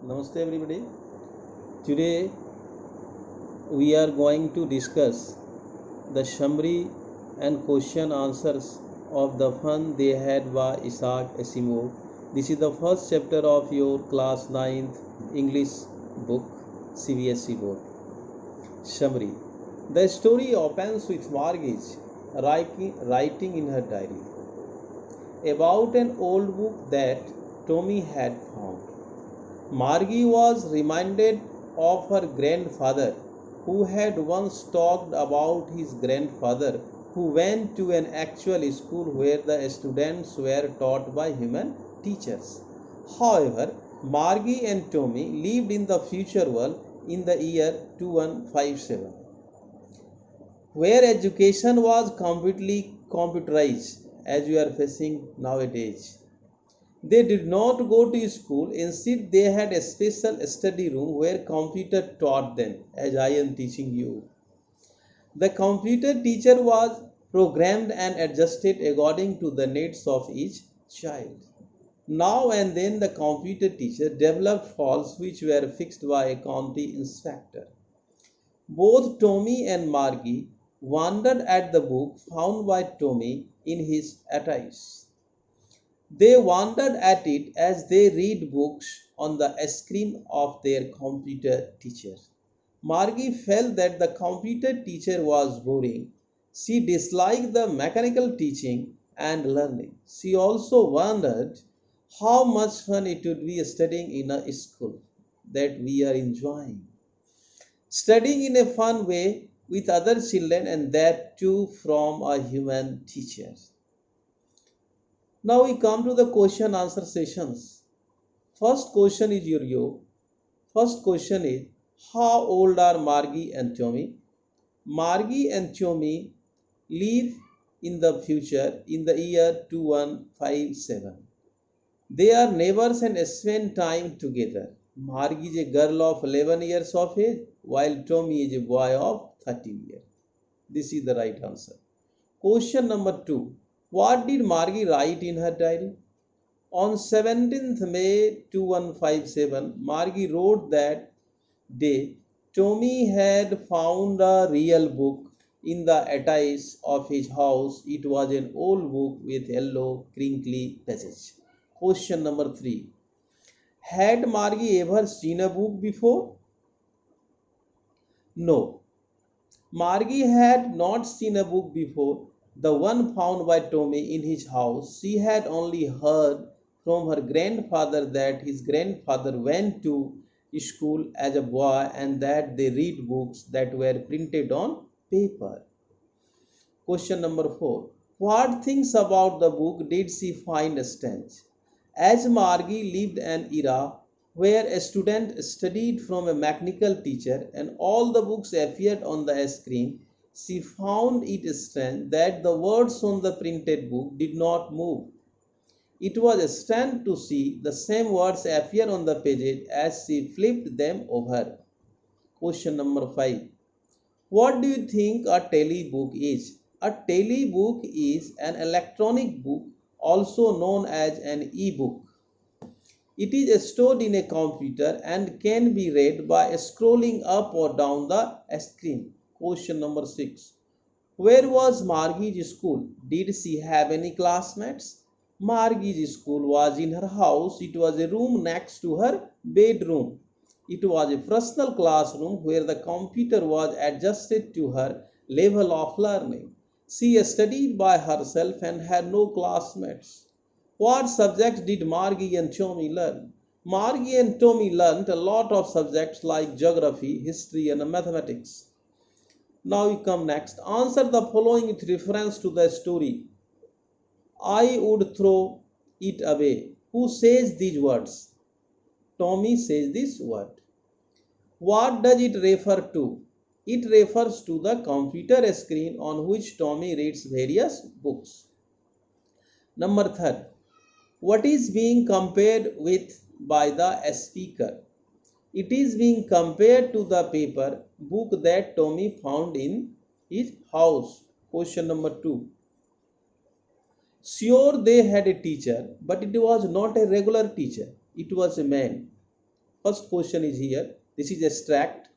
Namaste everybody. Today we are going to discuss the summary and question answers of The Fun They Had by Isaac Asimov. This is the first chapter of your class 9th English book CBSE board. Summary. The story opens with Margit writing in her diary about an old book that Tommy had found. Margie was reminded of her grandfather, who had once talked about his grandfather who went to an actual school where the students were taught by human teachers. However, Margie and Tommy lived in the future world in the year 2157, where education was completely computerized as we are facing nowadays. They did not go to school. Instead, they had a special study room where computer taught them, as I am teaching you. The computer teacher was programmed and adjusted according to the needs of each child. Now and then, the computer teacher developed faults which were fixed by a county inspector. Both Tommy and Margie wondered at the book found by Tommy in his attics. They wondered at it as they read books on the screen of their computer teacher. Margie felt that the computer teacher was boring. She disliked the mechanical teaching and learning. She also wondered how much fun it would be studying in a school that we are enjoying. Studying in a fun way with other children, and that too from a human teacher. Now we come to the question answer sessions. First question is your. First question is, how old are Margie and Tommy? Margie and Tommy live in the future in the year 2157. They are neighbors and spend time together. Margie is a girl of 11 years of age, while Tommy is a boy of 13 years. This is the right answer. Question number 2. What did Margie write in her diary? On 17th May 2157, Margie wrote that day Tommy had found a real book in the attics of his house. It was an old book with yellow, crinkly pages. Question number 3. Had Margie ever seen a book before? No. Margie had not seen a book before, the one found by Tommy in his house. She had only heard from her grandfather that his grandfather went to school as a boy and that they read books that were printed on paper. Question number 4. What things about the book did she find strange? As Margie lived an era where a student studied from a mechanical teacher and all the books appeared on the screen, she found it strange that the words on the printed book did not move. It was strange to see the same words appear on the pages as she flipped them over. Question number 5. What do you think a telebook is? A telebook is an electronic book, also known as an e-book. It is stored in a computer and can be read by scrolling up or down the screen. Question number 6. Where was Margie's school? Did she have any classmates? Margie's school was in her house. It was a room next to her bedroom. It was a personal classroom where the computer was adjusted to her level of learning. She studied by herself and had no classmates. What subjects did Margie and Tommy learn? Margie and Tommy learned a lot of subjects like geography, history, and mathematics. Now we come next. Answer the following with reference to the story. I would throw it away. Who says these words? Tommy says this word. What does it refer to? It refers to the computer screen on which Tommy reads various books. Number 3. What is being compared with by the speaker? It is being compared to the paper book that Tommy found in his house. Question number 2. Sure, they had a teacher, but it was not a regular teacher. It was a man. First question is here. This is abstract.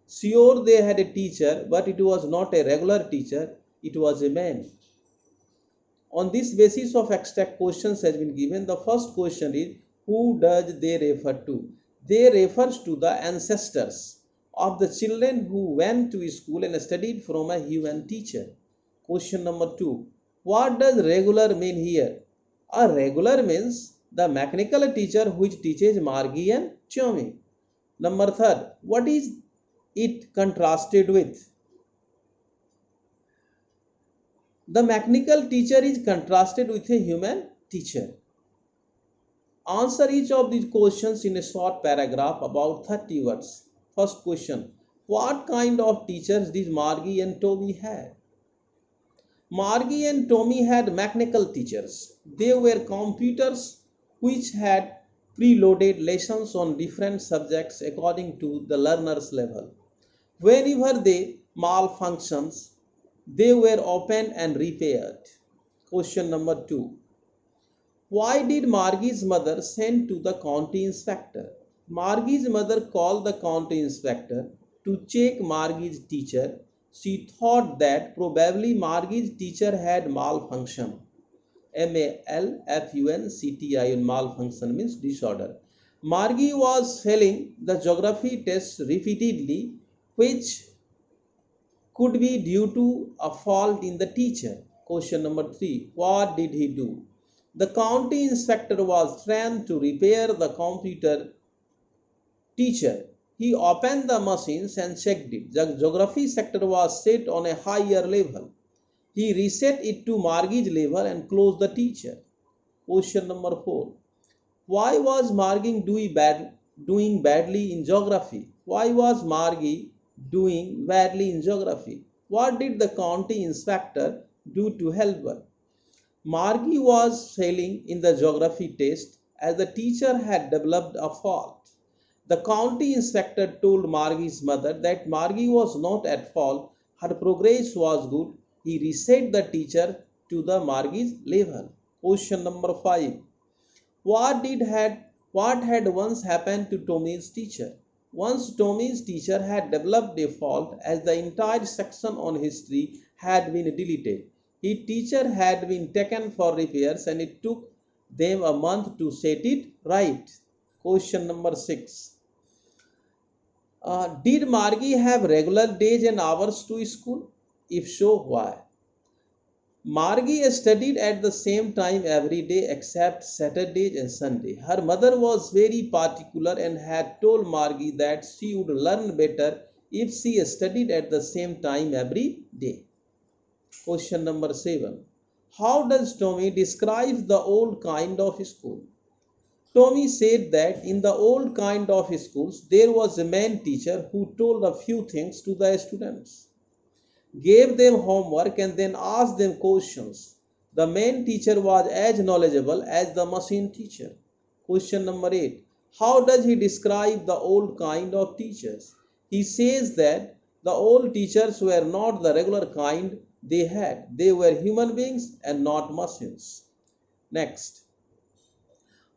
Sure, they had a teacher, but it was not a regular teacher. It was a man. On this basis of abstract questions has been given. The first question is, who does they refer to? They refers to the ancestors of the children who went to school and studied from a human teacher. Question number 2. What does regular mean here? A regular means the mechanical teacher which teaches Margie and Tommy. Number 3. What is it contrasted with? The mechanical teacher is contrasted with a human teacher. Answer each of these questions in a short paragraph about 30 words. First question. What kind of teachers did Margie and Tommy have? Margie and Tommy had mechanical teachers. They were computers which had preloaded lessons on different subjects according to the learner's level. Whenever they malfunctions, they were opened and repaired. Question number 2. Why did Margie's mother send to the county inspector? Margie's mother called the county inspector to check Margie's teacher. She thought that probably Margie's teacher had malfunction. malfunction, malfunction means disorder. Margie was failing the geography test repeatedly, which could be due to a fault in the teacher. Question number 3. What did he do? The county inspector was trained to repair the computer teacher. He opened the machines and checked it. The geography sector was set on a higher level. He reset it to Margie's level and closed the teacher. Question number 4. Why was Margie doing badly in geography? Why was Margie doing badly in geography? What did the county inspector do to help her? Margie was failing in the geography test as the teacher had developed a fault. The county inspector told Margie's mother that Margie was not at fault, her progress was good. He reset the teacher to the Margie's level. Question number 5. What had once happened to Tommy's teacher? Once Tommy's teacher had developed a fault as the entire section on history had been deleted. His teacher had been taken for repairs and it took them a month to set it right. Question number 6. Did Margie have regular days and hours to school? If so, why? Margie studied at the same time every day except Saturdays and Sunday. Her mother was very particular and had told Margie that she would learn better if she studied at the same time every day. Question number 7. How does Tommy describe the old kind of school? Tommy said that in the old kind of schools, there was a man teacher who told a few things to the students, gave them homework and then asked them questions. The main teacher was as knowledgeable as the machine teacher. Question number 8. How does he describe the old kind of teachers? He says that the old teachers were not the regular kind they had. They were human beings and not machines. Next.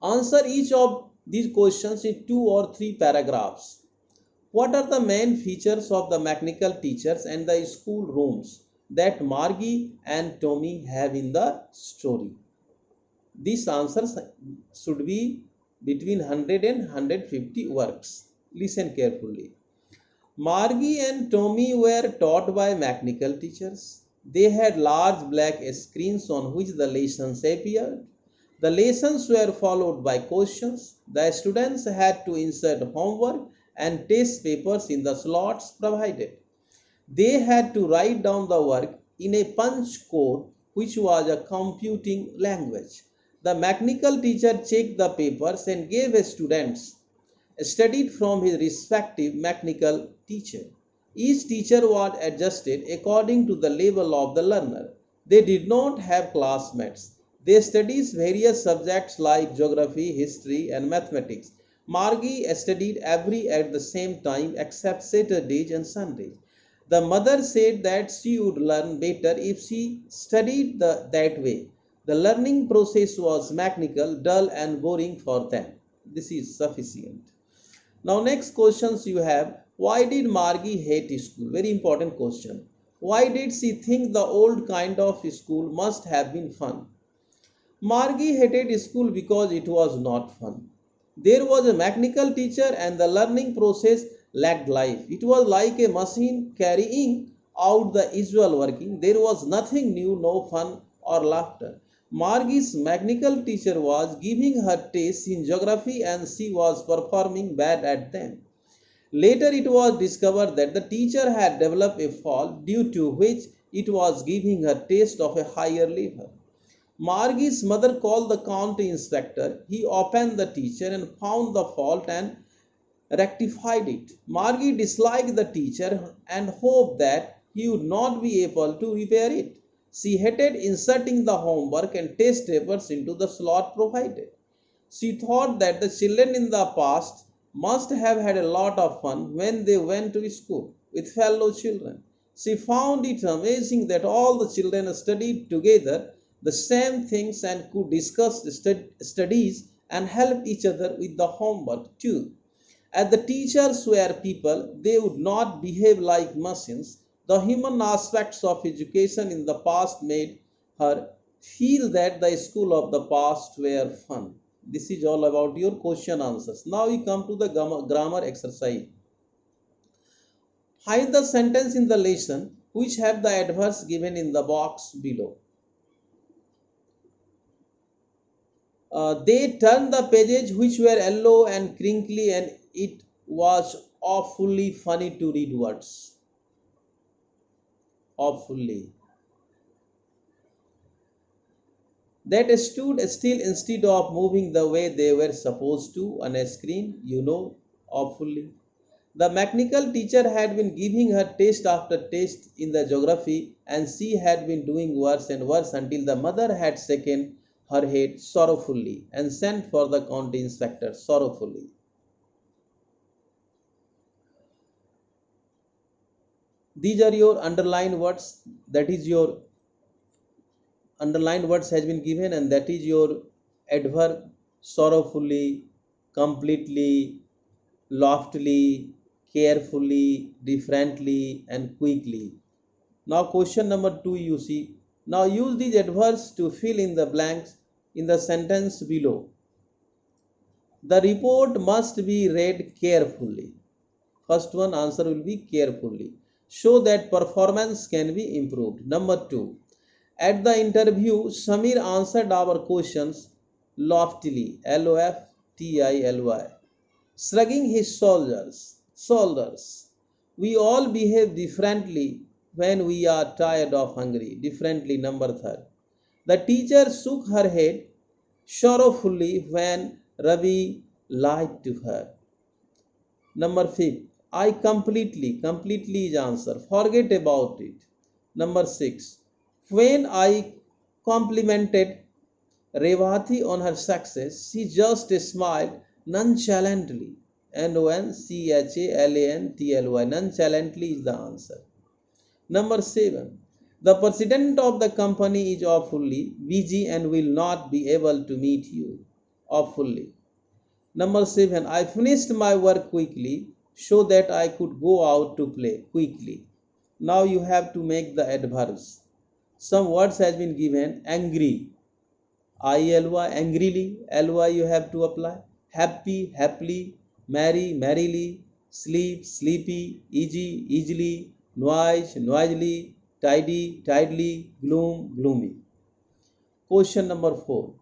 Answer each of these questions in 2 or 3 paragraphs. What are the main features of the mechanical teachers and the school rooms that Margie and Tommy have in the story? These answers should be between 100 and 150 words. Listen carefully. Margie and Tommy were taught by mechanical teachers. They had large black screens on which the lessons appeared. The lessons were followed by questions. The students had to insert homework and test papers in the slots provided. They had to write down the work in a punch code, which was a computing language. The mechanical teacher checked the papers and gave students studied from his respective mechanical teacher. Each teacher was adjusted according to the level of the learner. They did not have classmates. They studied various subjects like geography, history, and mathematics. Margie studied every at the same time except Saturdays and Sundays. The mother said that she would learn better if she studied that way. The learning process was mechanical, dull, and boring for them. This is sufficient. Now next questions you have, why did Margie hate school? Very important question. Why did she think the old kind of school must have been fun? Margie hated school because it was not fun. There was a mechanical teacher and the learning process lacked life. It was like a machine carrying out the usual working. There was nothing new, no fun or laughter. Margie's mechanical teacher was giving her tests in geography and she was performing bad at them. Later it was discovered that the teacher had developed a fault due to which it was giving her taste of a higher level. Margie's mother called the county inspector. He opened the teacher and found the fault and rectified it. Margie disliked the teacher and hoped that he would not be able to repair it. She hated inserting the homework and test papers into the slot provided. She thought that the children in the past must have had a lot of fun when they went to school with fellow children. She found it amazing that all the children studied together the same things and could discuss studies and help each other with the homework too. As the teachers were people, they would not behave like machines. The human aspects of education in the past made her feel that the school of the past were fun. This is all about your question answers. Now we come to the grammar exercise. Find the sentence in the lesson which have the adverbs given in the box below. They turned the pages which were yellow and crinkly and it was awfully funny to read words. Awfully. That stood still instead of moving the way they were supposed to on a screen, awfully. The mechanical teacher had been giving her test after test in the geography and she had been doing worse and worse until the mother had shaken her head sorrowfully and sent for the county inspector sorrowfully. These are your underlined words. That is your underlined words has been given and that is your adverb sorrowfully, completely, loftily, carefully, differently and quickly. Now question number 2 you see. Now use these adverbs to fill in the blanks in the sentence below. The report must be read carefully. First one answer will be carefully. Show that performance can be improved. Number 2. At the interview, Samir answered our questions loftily. Loftily. Shrugging his shoulders. We all behave differently when we are tired or hungry. Differently. Number 3. The teacher shook her head sorrowfully when Ravi lied to her. Number 5. I completely is answer. Forget about it. Number 6. When I complimented Revati on her success, she just smiled nonchalantly. Nonchalantly. Nonchalantly is the answer. Number 7. The president of the company is awfully busy and will not be able to meet you. Awfully. Number 7. I finished my work quickly so that I could go out to play quickly. Now you have to make the adverbs. Some words has been given. Angry. I-L-Y, angrily. L-Y you have to apply. Happy, happily. Merry, merrily. Sleep, sleepy. Easy, easily. Noise, noisily. Tidy, tidily. Gloom, gloomy. Question number 4.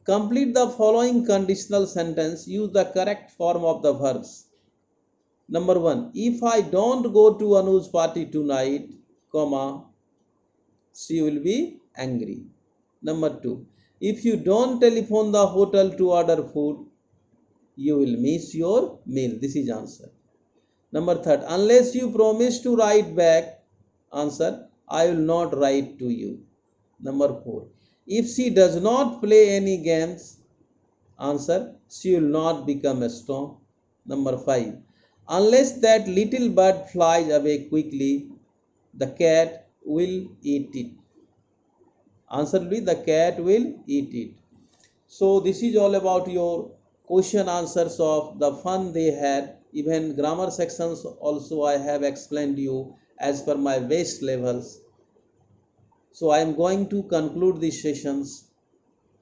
Complete the following conditional sentence. Use the correct form of the verbs. Number 1. If I don't go to Anu's party tonight, comma, she will be angry. Number 2. If you don't telephone the hotel to order food, you will miss your meal. This is answer. Number 3. Unless you promise to write back, answer, I will not write to you. Number 4. If she does not play any games, answer, she will not become a storm. Number 5. Unless that little bird flies away quickly, the cat will eat it. Answer will be the cat will eat it. So this is all about your question answers of the fun they had. Even grammar sections also I have explained you as per my best levels. So I am going to conclude these sessions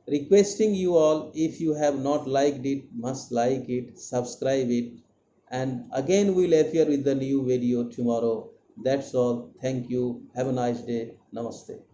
requesting you all, if you have not liked it, must like it, subscribe it, and again we will appear with the new video tomorrow. That's all. Thank you. Have a nice day. Namaste.